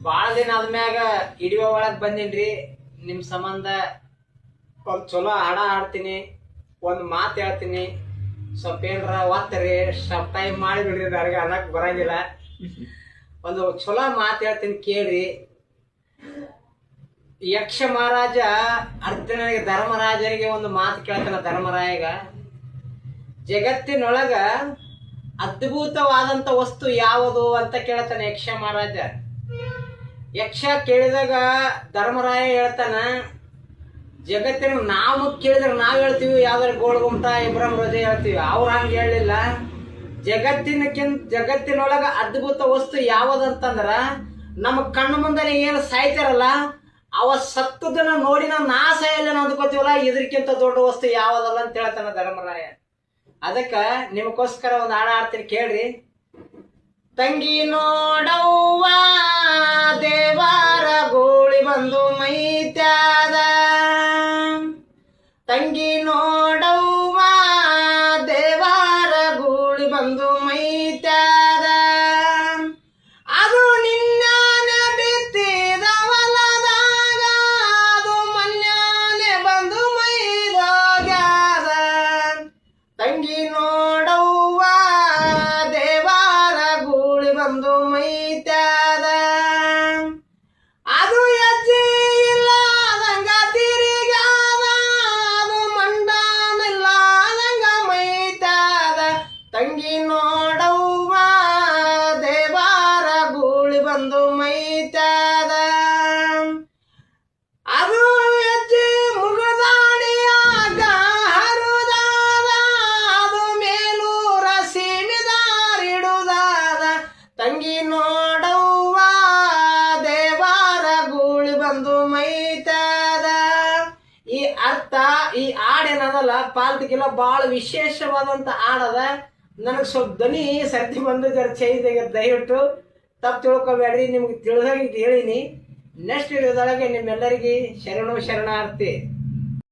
ಬಾಳ ದಿನ ಆದ್ಮ್ಯಾಗ ಹಿಡಿಯೋ ಒಳಗ್ ಬಂದಿನ್ರಿ. ನಿಮ್ ಸಂಬಂಧ ಒಂದ್ ಚಲೋ ಹಾಡ ಹಾಡ್ತೀನಿ, ಒಂದ್ ಮಾತು ಹೇಳ್ತೀನಿ. ಸ್ವಲ್ಪ ಏನ್ರ ಒತ್ತರಿ ಸ್ವಲ್ಪ ಟೈಮ್ ಮಾಡಿಬಿಡ್ರಿ, ನನಗೆ ಅನ್ನಕ್ ಬರಂಗಿಲ್ಲ. ಒಂದು ಚಲೋ ಮಾತು ಹೇಳ್ತೀನಿ ಕೇಳ್ರಿ. ಯಕ್ಷ ಮಹಾರಾಜ ಅರ್ಜುನನಿಗೆ ಧರ್ಮರಾಜನಿಗೆ ಒಂದು ಮಾತು ಕೇಳ್ತಾನ. ಧರ್ಮರಾಯಗ ಜಗತ್ತಿನೊಳಗ ಅದ್ಭುತವಾದಂತ ವಸ್ತು ಯಾವುದು ಅಂತ ಕೇಳ್ತಾನೆ ಯಕ್ಷ ಮಹಾರಾಜ. ಯಕ್ಷ ಕೇಳಿದಾಗ ಧರ್ಮರಾಯ ಹೇಳ್ತಾನ, ಜಗತ್ತಿನ ನಾವು ಕೇಳಿದ್ರೆ ನಾವ್ ಹೇಳ್ತೀವಿ ಯಾವ್ದಾರು ಗೋಳ್ಗುಮ್ಟ ಇಬ್ರಾಹಿಂ ರೋಜೆ ಹೇಳ್ತೀವಿ. ಅವ್ರು ಹಂಗೆ ಹೇಳಲಿಲ್ಲ. ಜಗತ್ತಿನೊಳಗ ಅದ್ಭುತ ವಸ್ತು ಯಾವದಂತಂದ್ರ ನಮ್ಮ ಕಣ್ಣು ಮುಂದೆ ಏನು ಸಾಯ್ತಾರಲ್ಲ ಅವ ಸತ್ತದನ್ನ ನೋಡಿ ನಾ ಸಾಯಲ್ಲ ಅಂದ್ಕೋತೀವಲ್ಲ, ಇದಕ್ಕಿಂತ ದೊಡ್ಡ ವಸ್ತು ಯಾವದಲ್ಲ ಅಂತ ಹೇಳ್ತಾನ ಧರ್ಮರಾಯ. ಅದಕ್ಕ ನಿಮಗೋಸ್ಕರ ಒಂದು ಹಾಡ ಹಾಡ್ತೀನಿ ಕೇಳ್ರಿ. ತಂಗಿ ನೋಡವ್ವ ದೇವಾರ ಗೋಳಿ ಬಂದು ಮೈತ್ಯಾದ, ತಂಗಿ ನೋಡವ್ವ ದೇವಾರ ಗೂಳಿ ಬಂದು ಮೈತ್ಯಾದ, ಅದು ನಿನ್ನೆ ಬಿತ್ತಿದ ಹೊಲದಾಗ ಅದು ಮನ್ಯಾನೆ ಬಂದು ಮೈದೋಗ್ಯಾದ, ತಂಗಿ ನೋಡವ್ವ ದೇವಾರ ಗೂಳಿ ಬಂದು ಮೈತ್ಯಾದ, ಅದು ಅಜ್ಜಿ ಇಲ್ಲದಂಗ ತಿರುಗ್ಯಾದ, ಅದು ಮಂಡಾನಿಲ್ಲದಂಗ ಮೈತ್ಯಾದ, ತಂಗಿ ನೋಡವ್ವ ದೇವಾರ ಗೂಳಿ ಬಂದು ಮೈತ್ಯಾದ, ಅದು ಅಜ್ಜಿ ಮುಗದಾಡಿಯಾಗ ಹರುದಾದ, ಅದು ಮೇಲೂರ ಸೀಮಿದಾರಿಡುದಾದ, ತಂಗಿ ನೋಡವ್ವ ದೇವಾರ ಗೂಳಿ ಬಂದು ಮೈತ್ಯಾದ. ಈ ಅರ್ಥ ಈ ಹಾಡೇನದಲ್ಲ ಪಾಲ್ತಿಗೆಲ್ಲ ಬಹಳ ವಿಶೇಷವಾದಂತ ಹಾಡದ. ನನಗೆ ಸ್ವಲ್ಪ ಧ್ವನಿ ಸರ್ದಿ ಬಂದು ಚೈದಾಗ ದಯವಿಟ್ಟು ತಪ್ಪು ತಿಳ್ಕೊಬೇಡ್ರಿ. ನಿಮ್ಗೆ ತಿಳಿದಾಗ ಹೇಳಿನಿ. ನೆಕ್ಸ್ಟ್ ವಿಡಿಯೋದೊಳಗೆ ನಿಮ್ಮೆಲ್ಲರಿಗೆ ಶರಣಾರ್ಥಿ.